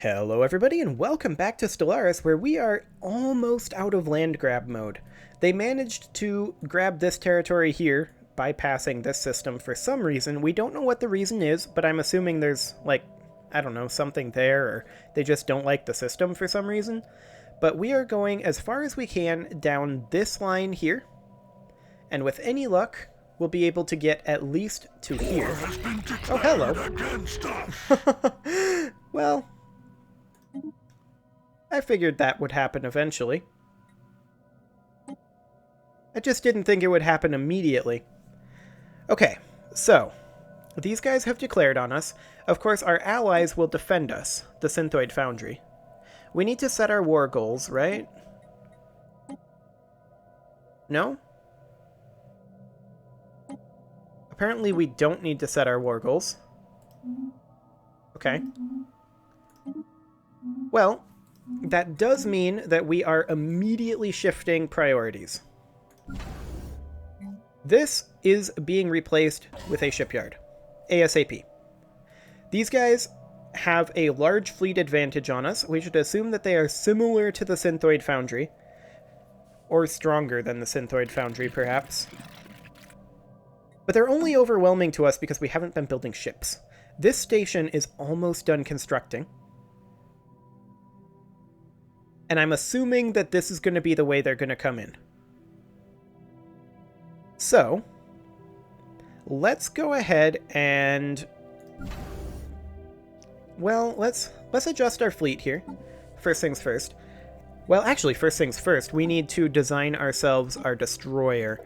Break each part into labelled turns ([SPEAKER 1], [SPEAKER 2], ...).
[SPEAKER 1] Hello everybody and welcome back to Stellaris, where we are almost out of land grab mode. They managed to grab this territory here, bypassing this system for some reason. We don't know what the reason is, but I'm assuming there's, like, I don't know, something there, or they just don't like the system for some reason. But we are going as far as we can down this line here, and with any luck, we'll be able to get at least to here. Oh, hello. Well, I figured that would happen eventually. I just didn't think it would happen immediately. Okay, so these guys have declared on us. Of course, our allies will defend us, the Lithoid Foundry. We need to set our war goals, right? No? Apparently we don't need to set our war goals. Okay. Well, that does mean that we are immediately shifting priorities. This is being replaced with a shipyard. ASAP. These guys have a large fleet advantage on us. We should assume that they are similar to the Lithoid Foundry. Or stronger than the Lithoid Foundry, perhaps. But they're only overwhelming to us because we haven't been building ships. This station is almost done constructing. And I'm assuming that this is going to be the way they're going to come in. So, let's go ahead and... well, let's adjust our fleet here. First things first. Well, actually, first things first, we need to design ourselves our destroyer.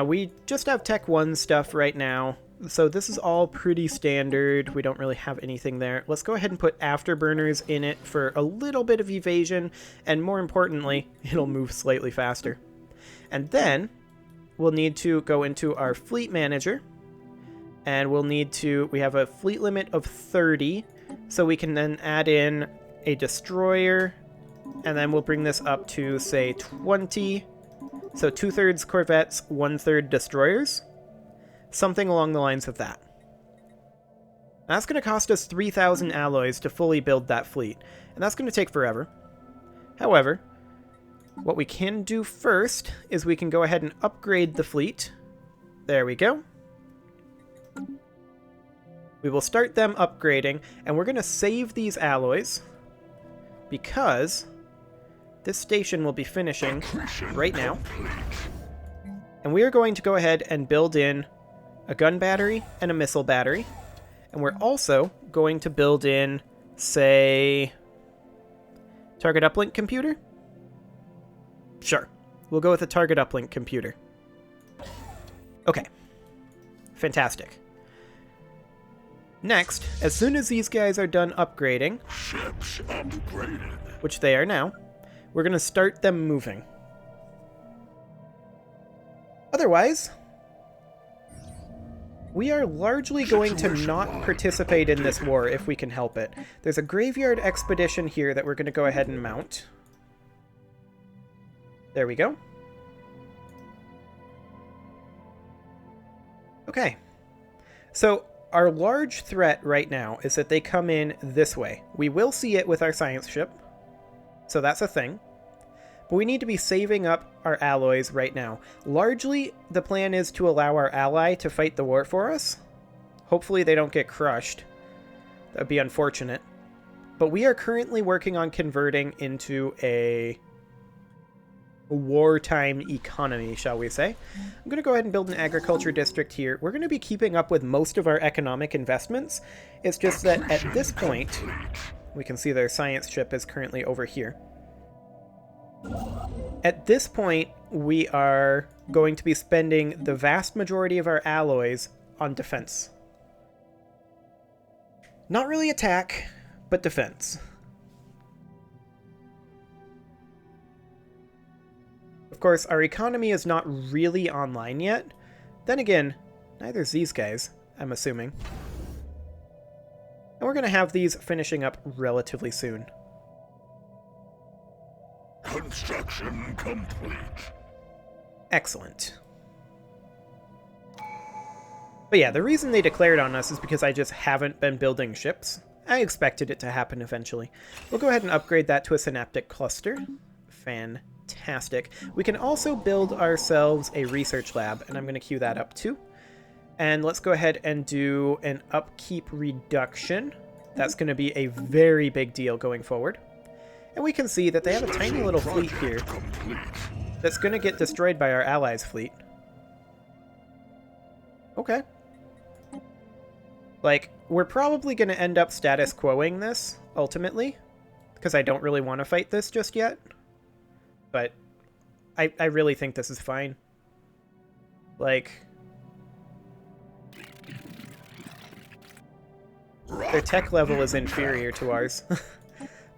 [SPEAKER 1] We just have Tech 1 stuff right now, so this is all pretty standard. We don't really have anything there. Let's go ahead and put afterburners in it for a little bit of evasion, and more importantly, it'll move slightly faster. And then, we'll need to go into our fleet manager, and we have a fleet limit of 30, so we can then add in a destroyer, and then we'll bring this up to, say, 20. So 2/3 corvettes, 1/3 destroyers. Something along the lines of that. That's going to cost us 3,000 alloys to fully build that fleet, and that's going to take forever. However, what we can do first is we can go ahead and upgrade the fleet. There we go. We will start them upgrading, and we're going to save these alloys because this station will be finishing right now. And we are going to go ahead and build in a gun battery and a missile battery. And we're also going to build in, say, target uplink computer? Sure. We'll go with a target uplink computer. Okay. Fantastic. Next, as soon as these guys are done upgrading, ships upgraded, which they are now, we're going to start them moving. Otherwise, we are largely going to not participate in this war if we can help it. There's a graveyard expedition here that we're going to go ahead and mount. There we go. Okay. So, our large threat right now is that they come in this way. We will see it with our science ship. So that's a thing. But we need to be saving up our alloys right now. Largely, the plan is to allow our ally to fight the war for us. Hopefully they don't get crushed. That would be unfortunate. But we are currently working on converting into a wartime economy, shall we say. I'm going to go ahead and build an agriculture district here. We're going to be keeping up with most of our economic investments. It's just that at this point, we can see their science ship is currently over here. At this point, we are going to be spending the vast majority of our alloys on defense. Not really attack, but defense. Of course, our economy is not really online yet. Then again, neither is these guys, I'm assuming. And we're going to have these finishing up relatively soon. Construction complete. Excellent. But yeah, the reason they declared on us is because I just haven't been building ships. I expected it to happen eventually. We'll go ahead and upgrade that to a synaptic cluster. Fantastic. We can also build ourselves a research lab, and I'm going to queue that up too. And let's go ahead and do an upkeep reduction. That's going to be a very big deal going forward. And we can see that they have a tiny little fleet here that's going to get destroyed by our allies' fleet. Okay. Like, we're probably going to end up status quoing this, ultimately, because I don't really want to fight this just yet. But I really think this is fine. Like, their tech level is inferior to ours.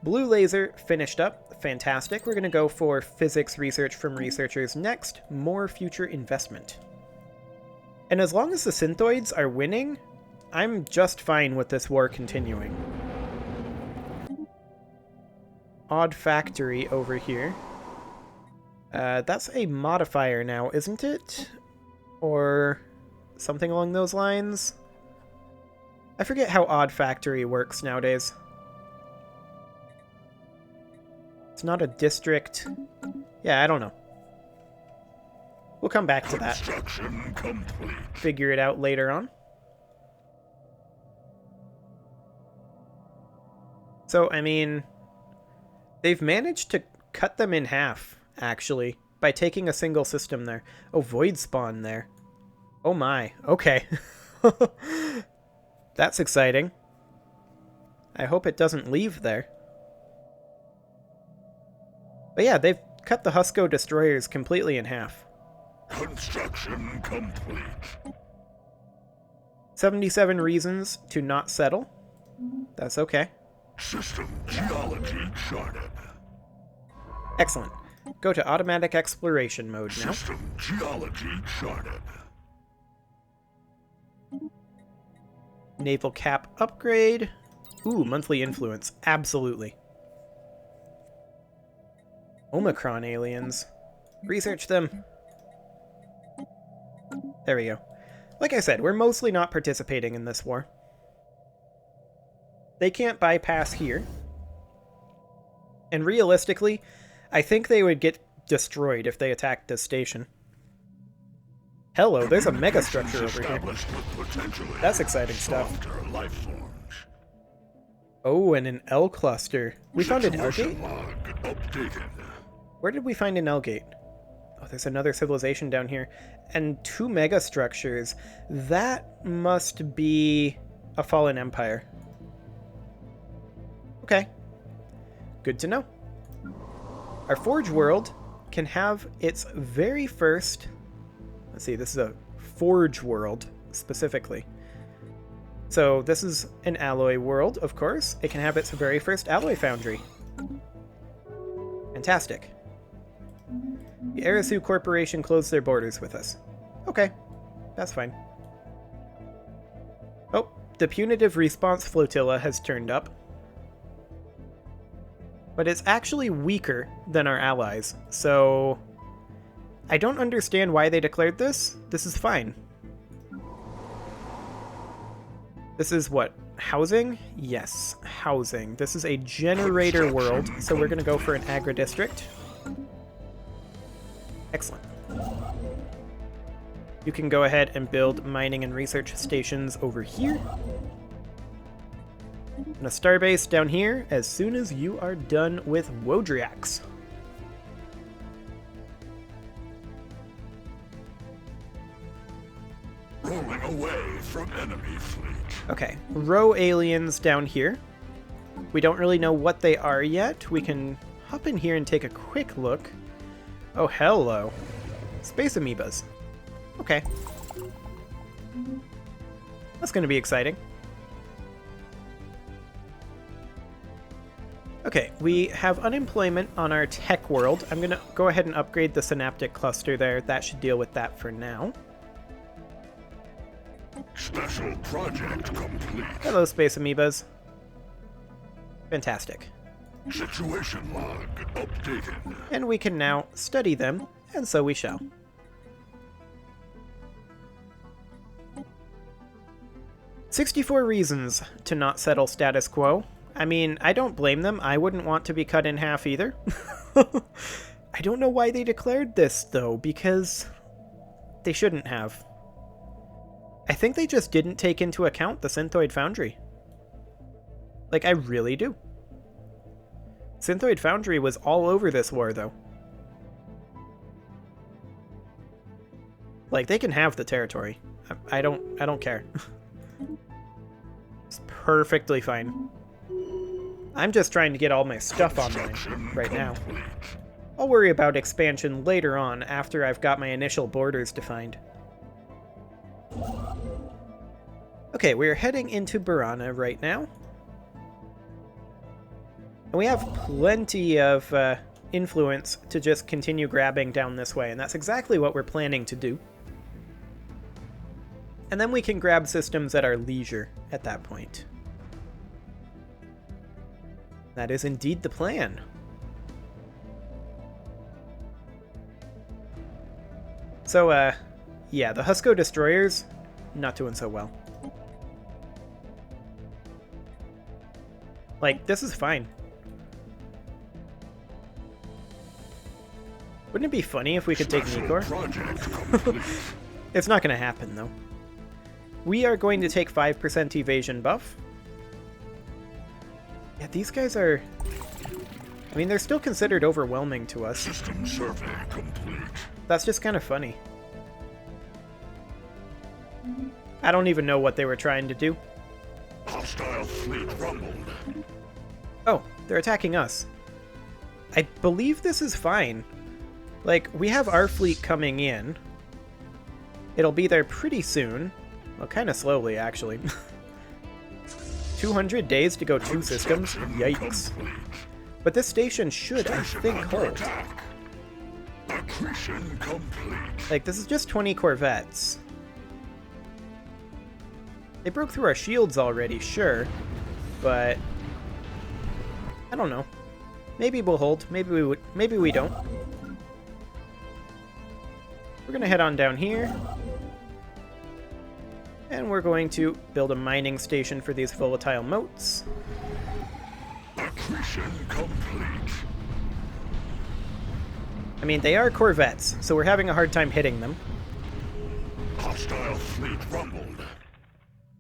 [SPEAKER 1] Blue laser finished up. Fantastic. We're going to go for physics research from researchers next. More future investment. And as long as the Lithoids are winning, I'm just fine with this war continuing. Odd factory over here. That's a modifier now, isn't it? Or something along those lines? I forget how odd factory works nowadays. It's not a district. Yeah, I don't know. We'll come back to that. Figure it out later on. So, I mean, they've managed to cut them in half, actually, by taking a single system there. Oh, void spawn there. Oh my, okay. That's exciting. I hope it doesn't leave there. But yeah, they've cut the Husko destroyers completely in half.
[SPEAKER 2] Construction complete.
[SPEAKER 1] 77 reasons to not settle. That's okay.
[SPEAKER 2] System geology charted.
[SPEAKER 1] Excellent. Go to automatic exploration mode now.
[SPEAKER 2] System geology charted.
[SPEAKER 1] Naval cap upgrade. Ooh, monthly influence. Absolutely. Omicron aliens. Research them. There we go. Like I said, we're mostly not participating in this war. They can't bypass here. And realistically, I think they would get destroyed if they attacked this station. Hello, there's a megastructure over here. That's exciting stuff. Oh, and an L cluster. We found an L gate? Where did we find an L gate? Oh, there's another civilization down here. And 2 megastructures. That must be a fallen empire. Okay. Good to know. Our Forge world can have its very first... Let's see, this is a Forge world, specifically. So this is an alloy world, of course. It can have its very first alloy foundry. Fantastic. The Arisu Corporation closed their borders with us. Okay, that's fine. Oh, the Punitive Response Flotilla has turned up. But it's actually weaker than our allies, so I don't understand why they declared this. This is fine. This is what? Housing? Yes, housing. This is a generator world, so we're going to go for an agri-district. Excellent. You can go ahead and build mining and research stations over here. And a starbase down here as soon as you are done with Wodriaks.
[SPEAKER 2] Rolling away from enemy fleet.
[SPEAKER 1] Okay, row aliens down here. We don't really know what they are yet. We can hop in here and take a quick look. Oh, hello. Space amoebas. Okay. That's going to be exciting. Okay, we have unemployment on our tech world. I'm going to go ahead and upgrade the synaptic cluster there. That should deal with that for now.
[SPEAKER 2] Special project complete.
[SPEAKER 1] Hello, space amoebas. Fantastic.
[SPEAKER 2] Situation log updated.
[SPEAKER 1] And we can now study them, and so we shall. 64 reasons to not settle status quo. I mean, I don't blame them. I wouldn't want to be cut in half either. I don't know why they declared this, though, because they shouldn't have. I think they just didn't take into account the Synthoid Foundry. Like, I really do. Synthoid Foundry was all over this war, though. Like, they can have the territory. I don't care. It's perfectly fine. I'm just trying to get all my stuff online right now. I'll worry about expansion later on, after I've got my initial borders defined. Okay, we're heading into Burana right now. And we have plenty of influence to just continue grabbing down this way, and that's exactly what we're planning to do. And then we can grab systems at our leisure at that point. That is indeed the plan. So, yeah, the Husko destroyers, not doing so well. Like, this is fine. Wouldn't it be funny if we could take Nikor? It's not going to happen, though. We are going to take 5% evasion buff. Yeah, these guys are... I mean, they're still considered overwhelming to us.
[SPEAKER 2] System survey complete.
[SPEAKER 1] That's just kind of funny. I don't even know what they were trying to do.
[SPEAKER 2] Hostile fleet rumbled.
[SPEAKER 1] Oh, they're attacking us. I believe this is fine. Like, we have our fleet coming in. It'll be there pretty soon. Well, kind of slowly, actually. 200 days to go 2 systems? Yikes. But this station should, I think, hold.
[SPEAKER 2] Accretion complete.
[SPEAKER 1] Like, this is just 20 corvettes. They broke through our shields already, sure. But... I don't know. Maybe we'll hold. Maybe we don't. We're gonna head on down here. And we're going to build a mining station for these volatile motes.
[SPEAKER 2] Accretion complete.
[SPEAKER 1] I mean, they are corvettes, so we're having a hard time hitting them.
[SPEAKER 2] Hostile fleet rumbled.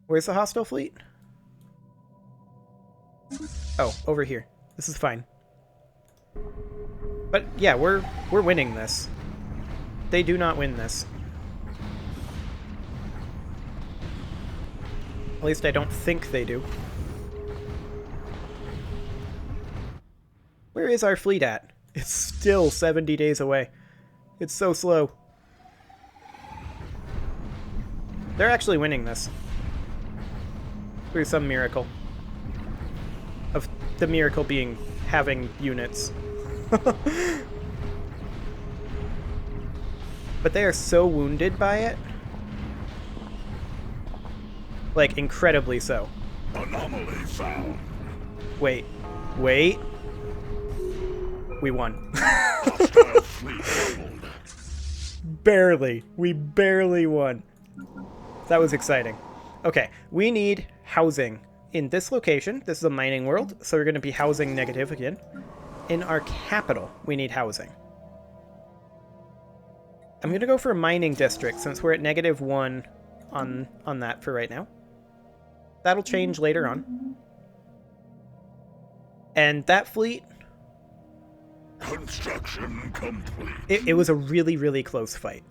[SPEAKER 1] Where's the hostile fleet? Oh, over here. This is fine. But yeah, we're winning this. They do not win this. At least I don't think they do. Where is our fleet at? It's still 70 days away. It's so slow. They're actually winning this. Through some miracle. Of the miracle being having units. But they are so wounded by it. Like, incredibly so.
[SPEAKER 2] Anomaly found.
[SPEAKER 1] Wait. We won.
[SPEAKER 2] Hostile fleet rumbled.
[SPEAKER 1] Barely. We barely won. That was exciting. Okay, we need housing in this location. This is a mining world, so we're going to be housing negative again. In our capital, we need housing. I'm going to go for a mining district since we're at -1 on that for right now. That'll change later on. And that fleet...
[SPEAKER 2] Construction complete.
[SPEAKER 1] It was a really, really close fight.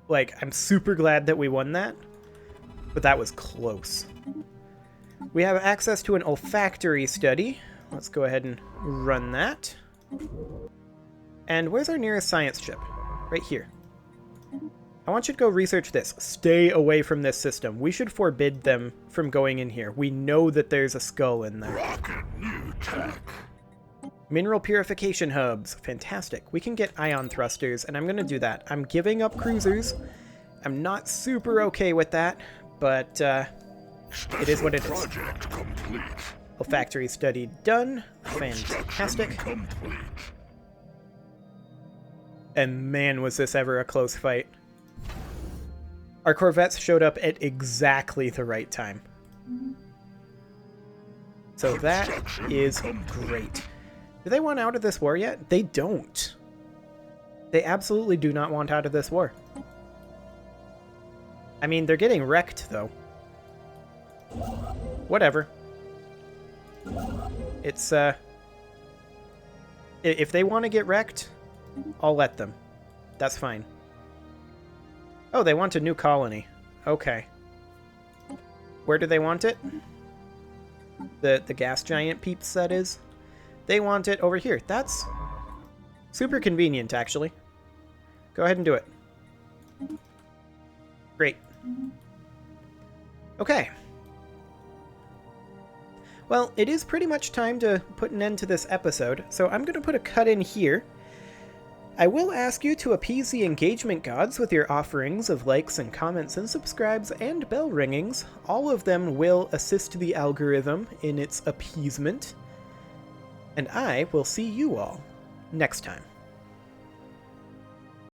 [SPEAKER 1] Like, I'm super glad that we won that, but that was close. We have access to an olfactory study. Let's go ahead and run that. And where's our nearest science ship? Right here. I want you to go research this. Stay away from this system. We should forbid them from going in here. We know that there's a skull in there.
[SPEAKER 2] Rocket new tech.
[SPEAKER 1] Mineral purification hubs. Fantastic. We can get ion thrusters, and I'm going to do that. I'm giving up cruisers. I'm not super okay with that, but it is what it is.
[SPEAKER 2] Project complete.
[SPEAKER 1] Olfactory study done. Fantastic.
[SPEAKER 2] Complete.
[SPEAKER 1] And man, was this ever a close fight. Our corvettes showed up at exactly the right time. So that is great. Do they want out of this war yet? They don't. They absolutely do not want out of this war. I mean, they're getting wrecked, though. Whatever. It's, if they want to get wrecked, I'll let them. That's fine. Oh, they want a new colony. Okay. Where do they want it? The gas giant peeps, that is. They want it over here. That's super convenient, actually. Go ahead and do it. Great. Okay. Well, it is pretty much time to put an end to this episode, so I'm going to put a cut in here. I will ask you to appease the engagement gods with your offerings of likes and comments and subscribes and bell ringings. All of them will assist the algorithm in its appeasement. And I will see you all next time.